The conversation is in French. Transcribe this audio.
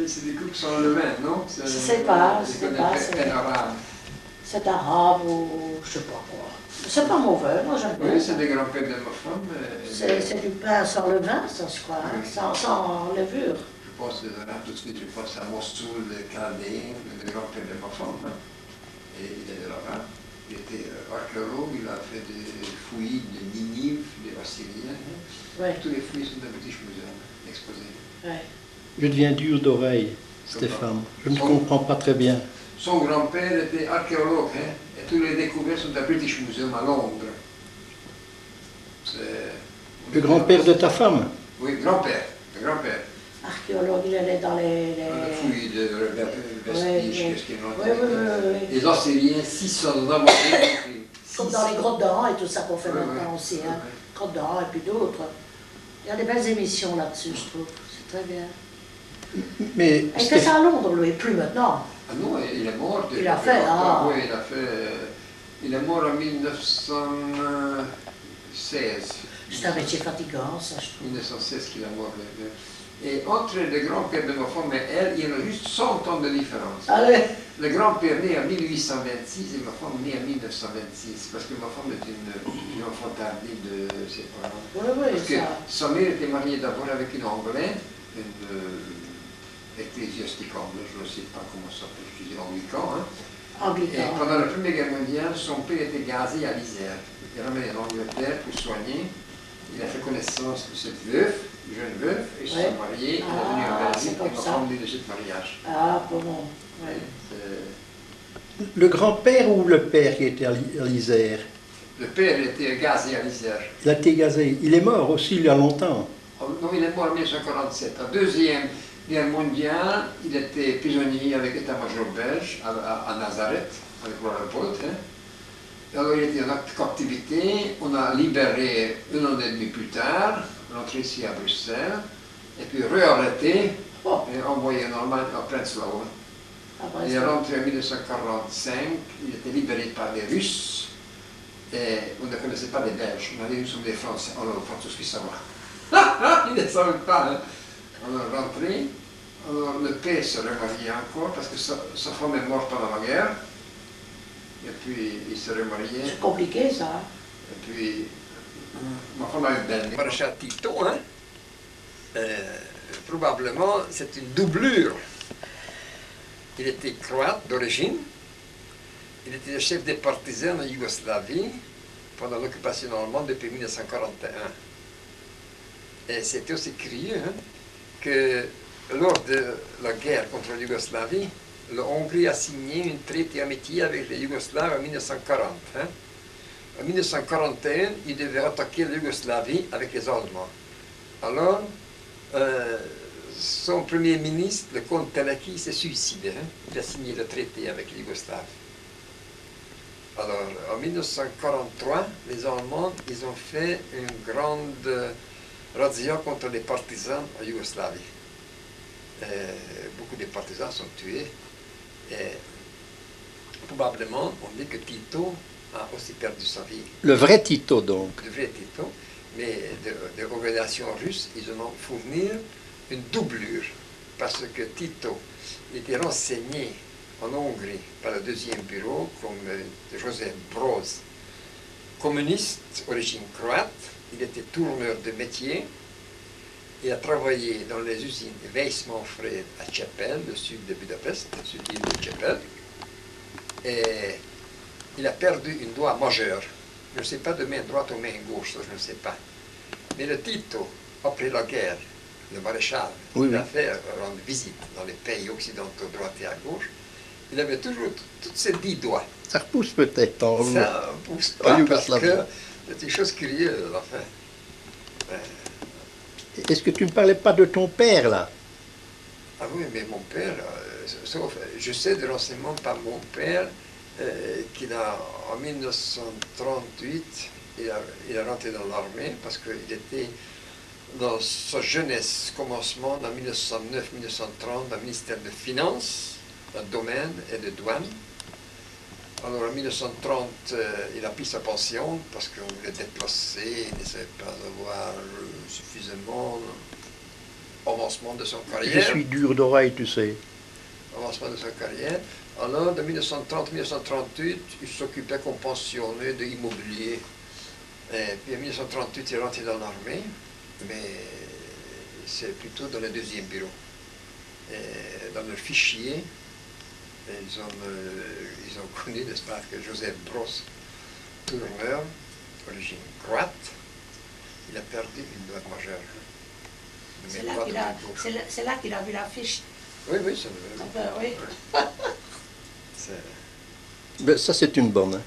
c'est des coupes qui sont le même, non? Je sais pas, C'est c'est arabe ou je sais pas quoi. C'est pas mauvais, moi j'aime bien. Oui, c'est des grands-pères de ma femme. C'est du pain sans levain, ça je crois, hein, Oui. sans levure. Je pense des Arabes, tout de suite, je pense à Mossoul, Chaldéen, le grand-père de ma femme. Hein. Et il est de là-bas. Il était archéologue, il a fait des fouilles de Ninive, des Assyriens. Hein. Ouais. Tous les fouilles sont dans le British Museum, exposés. Ouais. Je deviens dur d'oreille, Stéphane. Je ne comprends pas très bien. Son grand-père était archéologue, hein, et tous les découvertes sont au British Museum à Londres. Le grand-père de ta femme? Oui, grand-père. Le grand-père. Archéologue, il allait dans les... Dans le fouillis de vestiges, qu'est-ce qu'ils ont oui. Les Assyriens, 600 ans. Comme dans les grottes d'An et tout ça qu'on fait maintenant aussi. Hein. Grottes d'An et puis d'autres. Il y a des belles émissions là-dessus, je trouve. C'est très bien. Mais il fait ça à Londres, lui, plus maintenant. Ah non, il est mort. Il a fait, ah. Oui, il a fait... Il est mort en 1916. C'est un métier fatigant, ça, je trouve. 1916 qu'il est mort. Et entre le grand-père de ma femme et elle, il y a juste 100 ans de différence. Allez. Le grand-père né en 1826 et ma femme née en 1926, parce que ma femme est une enfant tardive de ses parents. Oui, parce que ça. sa mère était mariée d'abord avec une Anglaise, une ecclésiastique anglaise, je ne sais pas comment ça s'appelle, je dis anglican. Hein. Anglican. Et pendant la Première Guerre mondiale, son père était gazé à l'Isère. Il est ramené en Angleterre pour soigner. Il a fait connaissance de cette veuve, jeune veuve, et ils se sont mariés. Il est venu en Belgique et ma femme venue de ce mariage. Ah, bon. Ouais. Le grand-père ou le père qui était à l'Isère? Le père était gazé à l'Isère. Il a été gazé. Il est mort aussi il y a longtemps. Non, il est mort en 1947. En Deuxième Guerre mondiale, il était prisonnier avec l'état-major belge à Nazareth, avec Léopold. Hein. Alors il était en captivité, on a libéré un an et demi plus tard, rentré ici à Bruxelles, et puis réarrêté et envoyé en Allemagne à Prenzlau. Il est rentré en 1945, il était libéré par les Russes, et on ne connaissait pas les Belges, on a dit nous sommes des Français, alors les Français qui savent. Ils ne savaient pas. Hein. On est rentré, alors le père se remarié encore, parce que sa femme est morte pendant la guerre. Et puis, il se remariait. C'est compliqué, ça. Et puis, ma femme a une belle. Maréchal Tito, hein? Probablement, c'est une doublure. Il était croate d'origine. Il était le chef des partisans en Yougoslavie pendant l'occupation allemande depuis 1941. Et c'était aussi curieux hein, que lors de la guerre contre la Yougoslavie, la Hongrie a signé un traité d'amitié avec les Yougoslaves en 1940. Hein. En 1941, il devait attaquer la Yougoslavie avec les Allemands. Alors, son premier ministre, le comte Teleki, s'est suicidé. Hein. Il a signé le traité avec les Yougoslaves. Alors, en 1943, les Allemands, ils ont fait une grande razzia contre les partisans en Yougoslavie. Beaucoup de partisans sont tués. Et probablement, on dit que Tito a aussi perdu sa vie. Le vrai Tito, donc. Le vrai Tito. Mais de organisations russes, ils ont fourni une doublure. Parce que Tito était renseigné en Hongrie par le deuxième bureau comme Joseph Broz, communiste, origine croate. Il était tourneur de métier. Il a travaillé dans les usines Weiss-Manfred à Csepel, le sud de Budapest, le sud de Csepel. Et il a perdu une doigt majeure. Je ne sais pas de main droite ou main gauche, ça je ne sais pas. Mais le Tito, après la guerre, le maréchal, il a fait rendre visite dans les pays occidentaux, droite et à gauche. Il avait toujours toutes ses 10 doigts. Ça repousse peut-être en Ça ne pousse pas parce que c'est une chose curieuse, enfin. Est-ce que tu ne parlais pas de ton père, là? Ah oui, mais mon père, sauf, je sais de renseignements par mon père, qu'il a, en 1938, il a rentré dans l'armée parce qu'il était dans sa jeunesse, commencement en 1909-1930, dans le ministère de Finances, dans le domaine et de douane. Alors en 1930, il a pris sa pension parce qu'on voulait déplacer, il ne savait pas avoir suffisamment avancement de son Je carrière. suis dur d'oreille, tu sais. Avancement de sa carrière. Alors, de 1930-1938, il s'occupait comme pensionné de l'immobilier. Et puis en 1938, il est rentré dans l'armée, mais c'est plutôt dans le deuxième bureau. Et dans le fichier, ils ont connu, n'est-ce pas, que Joseph Bross, tourneur, d'origine croate, il a perdu une doigt majeure. C'est là qu'il a vu l'affiche. Oui, oui, c'est vrai. Oui. C'est- Ben, ça, c'est une bonne. Hein.